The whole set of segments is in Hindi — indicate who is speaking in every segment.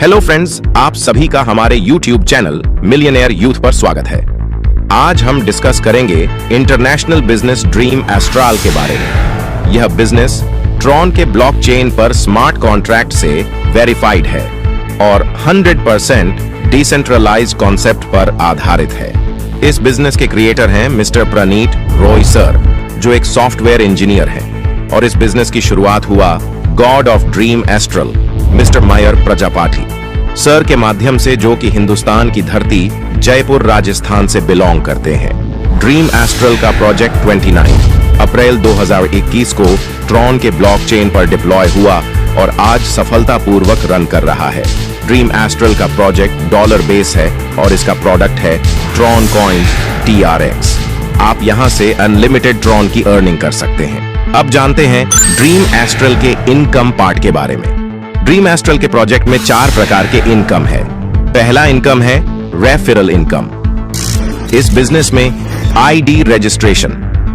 Speaker 1: हेलो फ्रेंड्स, आप सभी का हमारे YouTube चैनल मिलियनेयर यूथ पर स्वागत है। आज हम डिस्कस करेंगे इंटरनेशनल बिजनेस ड्रीम एस्ट्राल के बारे में। यह बिजनेस ट्रॉन के ब्लॉकचेन पर स्मार्ट कॉन्ट्रैक्ट से वेरीफाइड है और 100% डिसेंट्रलाइज्ड कॉन्सेप्ट पर आधारित है। इस बिजनेस के क्रिएटर हैं मिस्टर प्रनीत रॉय सर, जो एक सॉफ्टवेयर इंजीनियर हैं, और इस बिजनेस की शुरुआत हुआ god of dream astral Mr Mayur Prajapati sir के माध्यम से, जो कि हिंदुस्तान की धरती जयपुर राजस्थान से बिलोंग करते हैं। ड्रीम एस्ट्रल का प्रोजेक्ट 29 अप्रैल 2021 को ट्रॉन के ब्लॉकचेन पर डिप्लॉय हुआ और आज सफलतापूर्वक रन कर रहा है। ड्रीम एस्ट्रल का प्रोजेक्ट डॉलर बेस है और इसका प्रोडक्ट है ट्रॉन कॉइन TRX। आप यहां से अनलिमिटेड ट्रॉन की अर्निंग कर सकते हैं। अब जानते हैं ड्रीम एस्ट्रल के इनकम पार्ट के बारे में। ड्रीम एस्ट्रल के प्रोजेक्ट में 4 प्रकार के इनकम है। पहला इनकम है रेफरल इनकम। इस बिजनेस में ID रजिस्ट्रेशन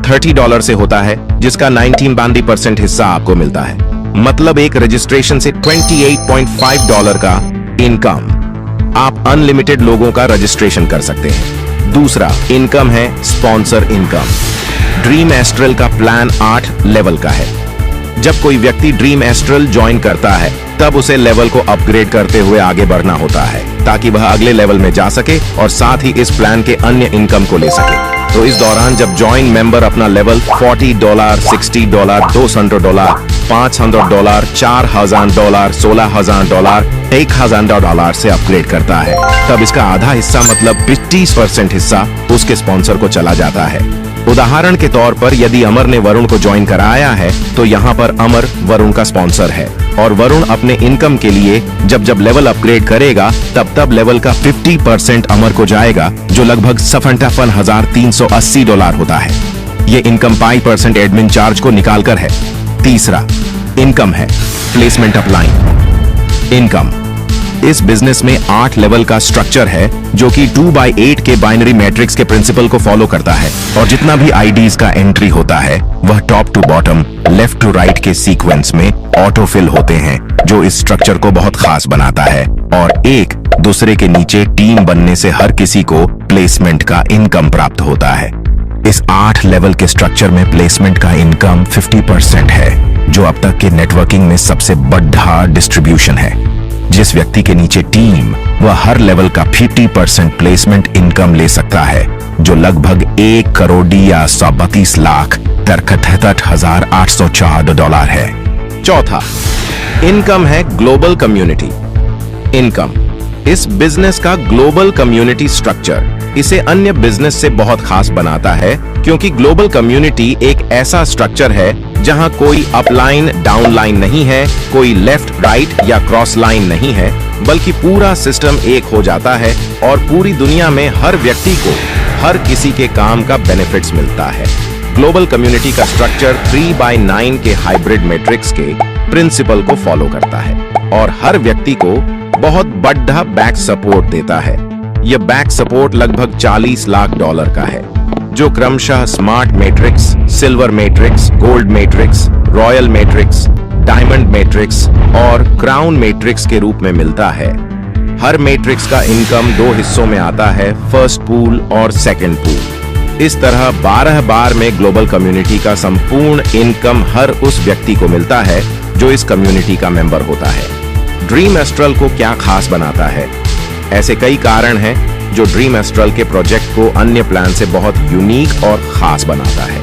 Speaker 1: $30 से होता है, जिसका 19% हिस्सा आपको मिलता है। मतलब एक रजिस्ट्रेशन से $28.5 का इनकम। आप अनलिमिटेड लोगों का रजिस्ट्रेशन कर सकते हैं। दूसरा इनकम है स्पॉन्सर इनकम। ड्रीम एस्ट्रल का प्लान 8 लेवल का है। जब कोई व्यक्ति ड्रीम एस्ट्रल ज्वाइन करता है, तब उसे लेवल को अपग्रेड करते हुए आगे बढ़ना होता है, ताकि वह अगले लेवल में जा सके और साथ ही इस प्लान के अन्य इनकम को ले सके। तो इस दौरान जब ज्वाइन मेंबर अपना लेवल $40, $60, $200, $500, $4000, $16000, $1000 से अपग्रेड करता है, तब इसका आधा हिस्सा मतलब 50% हिस्सा उसके स्पॉन्सर को चला जाता है। उदाहरण के तौर पर यदि अमर ने वरुण को ज्वाइन कराया है, तो यहाँ पर अमर वरुण का स्पॉन्सर है और वरुण अपने इनकम के लिए जब लेवल अपग्रेड करेगा, तब लेवल का 50% अमर को जाएगा, जो लगभग $57,380 होता है। ये इनकम 5% एडमिन चार्ज को निकालकर है। तीसरा इनकम है प्लेसमेंट अपलाइन इनकम। इस बिजनेस में 8 लेवल का स्ट्रक्चर है, जो कि 2/8 के बाइनरी मैट्रिक्स के प्रिंसिपल को फॉलो करता है, और जितना भी IDs का एंट्री होता है वह top to bottom, left to right के सीक्वेंस में ऑटोफिल होते हैं, जो इस स्ट्रक्चर को बहुत खास बनाता है। और एक दूसरे के नीचे टीम बनने से हर किसी को प्लेसमेंट का इनकम प्राप्त होता है। इस 8 लेवल के स्ट्रक्चर में प्लेसमेंट का इनकम 50% है, जो अब तक के नेटवर्किंग में सबसे बड़ा डिस्ट्रीब्यूशन है। जिस व्यक्ति के नीचे टीम, वह हर लेवल का 50% प्लेसमेंट इनकम ले सकता है, जो लगभग 1 करोड़ या 132,73,804 है। चौथा इनकम है ग्लोबल कम्युनिटी इनकम। इस बिजनेस का ग्लोबल कम्युनिटी स्ट्रक्चर इसे अन्य बिजनेस से बहुत खास बनाता है, क्योंकि ग्लोबल कम्युनिटी एक ऐसा स्ट्रक्चर है जहां कोई अपलाइन डाउनलाइन नहीं है, कोई लेफ्ट राइट या क्रॉस लाइन नहीं है, बल्कि पूरा सिस्टम एक हो जाता है और पूरी दुनिया में हर व्यक्ति को हर किसी के काम का बेनिफिट्स मिलता है। ग्लोबल कम्युनिटी का स्ट्रक्चर 3/9 के हाइब्रिड मैट्रिक्स के प्रिंसिपल को फॉलो करता है और हर व्यक्ति को बहुत बड़ा बैक सपोर्ट देता है। यह बैक सपोर्ट लगभग $40 लाख का है, जो क्रमशः smart matrix, silver matrix, gold matrix, royal matrix, diamond matrix और क्राउन मैट्रिक्स के रूप में मिलता है। हर मैट्रिक्स का इनकम 2 हिस्सों में आता है, फर्स्ट पूल और सेकंड पूल। इस तरह 12 बार में ग्लोबल कम्युनिटी का संपूर्ण इनकम हर उस व्यक्ति को मिलता है जो इस कम्युनिटी का मेंबर होता है। ड्रीम एस्ट्रल को क्या खास बनाता है? ऐसे कई कारण हैं जो ड्रीम एस्ट्रल के प्रोजेक्ट को अन्य प्लान से बहुत यूनिक और खास बनाता है।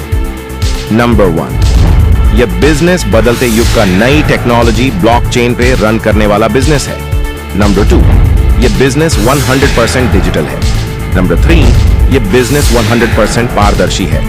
Speaker 1: नंबर 1, यह बिजनेस बदलते युग का नई टेक्नोलॉजी ब्लॉकचेन पे रन करने वाला बिजनेस है। नंबर 2, यह बिजनेस 100% डिजिटल है। नंबर 3, यह बिजनेस 100% पारदर्शी है।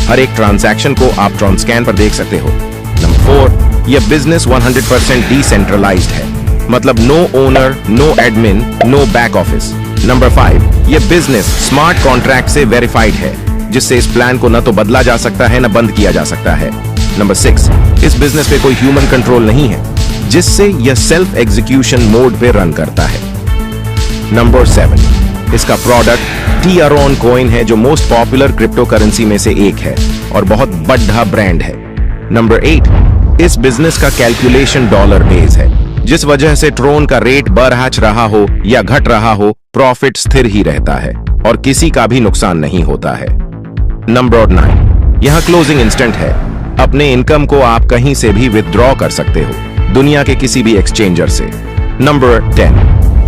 Speaker 1: हर एक ट्रांजैक्शन को आप ट्रांसकैन पर देख सकते हो। नंबर 4, यह बिजनेस 100% डिसेंट्रलाइज्ड है, मतलब no owner, no admin, no back office. Number 5, यह बिजनेस स्मार्ट कॉन्ट्रैक्ट से वेरीफाइड है, जिससे इस प्लान को न तो बदला जा सकता है न बंद किया जा सकता है। नंबर 6, इस बिजनेस पे कोई ह्यूमन कंट्रोल नहीं है, जिससे यह सेल्फ एग्जीक्यूशन मोड पे रन करता है। नंबर 7, इसका प्रोडक्ट TRON कॉइन है, जो मोस्ट पॉपुलर क्रिप्टो करेंसी में से एक है और बहुत बड़ा ब्रांड है। नंबर 8, इस बिजनेस का कैलकुलेशन डॉलर बेस है, जिस वजह से ट्रोन का रेट बढ़ रहा हो या घट रहा हो, प्रॉफिट स्थिर ही रहता है और किसी का भी नुकसान नहीं होता है। नंबर 9, यह क्लोजिंग इंस्टेंट है। अपने इनकम को आप कहीं से भी विथड्रॉ कर सकते हो, दुनिया के किसी भी एक्सचेंजर से। नंबर 10,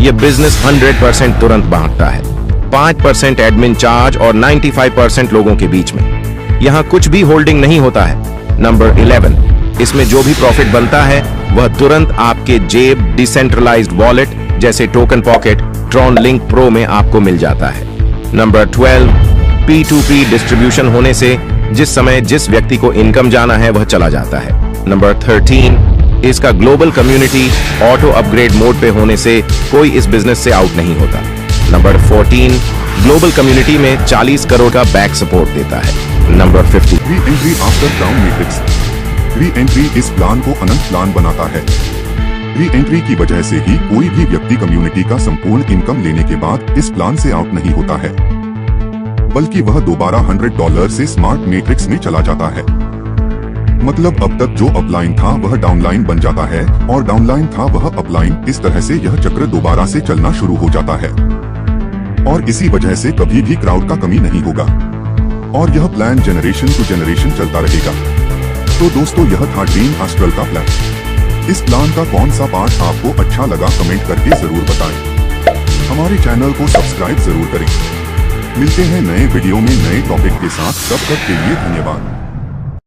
Speaker 1: यह बिजनेस 100% तुरंत बांटता है, 5% एडमिन चार्ज और 95% लोगों के बीच में। यहां कुछ भी होल्डिंग नहीं होता है। नंबर 11, इसमें जो भी प्रॉफिट बनता है वह तुरंत आपके जेब डिसेंट्रलाइज्ड वॉलेट जैसे token pocket, Tron link pro में आपको मिल जाता है। नंबर 12, P2P डिस्ट्रीब्यूशन होने से जिस समय जिस व्यक्ति को इनकम जाना है वह चला जाता है। नंबर 13, इसका global community auto upgrade mode पे होने से कोई इस बिजनेस से आउट नहीं होता। नंबर 14, ग्लोबल कम्युनिटी में 40 करोड़ का बैक सपोर्ट देता है। Number 15,
Speaker 2: re-entry after crown matrix. Re-entry इस प्लान को अनंत प्लान बनाता है। री-एंट्री की वजह से ही कोई भी व्यक्ति कम्युनिटी का संपूर्ण इनकम लेने के बाद इस प्लान से आउट नहीं होता है, बल्कि वह दोबारा $100 से स्मार्ट मैट्रिक्स में चला जाता है। मतलब अब तक जो अपलाइन था वह डाउनलाइन बन जाता है और डाउनलाइन था वह अपलाइन। इस तरह से यह चक्र दोबारा से चलना शुरू हो जाता है और इसी वजह से कभी भी क्राउड का कमी नहीं होगा और यह प्लान जनरेशन टू जनरेशन चलता रहेगा। तो दोस्तों, यह था ड्रीम एस्ट्रल का प्लान। इस प्लान का कौन सा पार्ट आपको अच्छा लगा कमेंट करके जरूर बताएं। हमारे चैनल को सब्सक्राइब जरूर करें। मिलते हैं नए वीडियो में नए टॉपिक के साथ, तब तक के लिए धन्यवाद।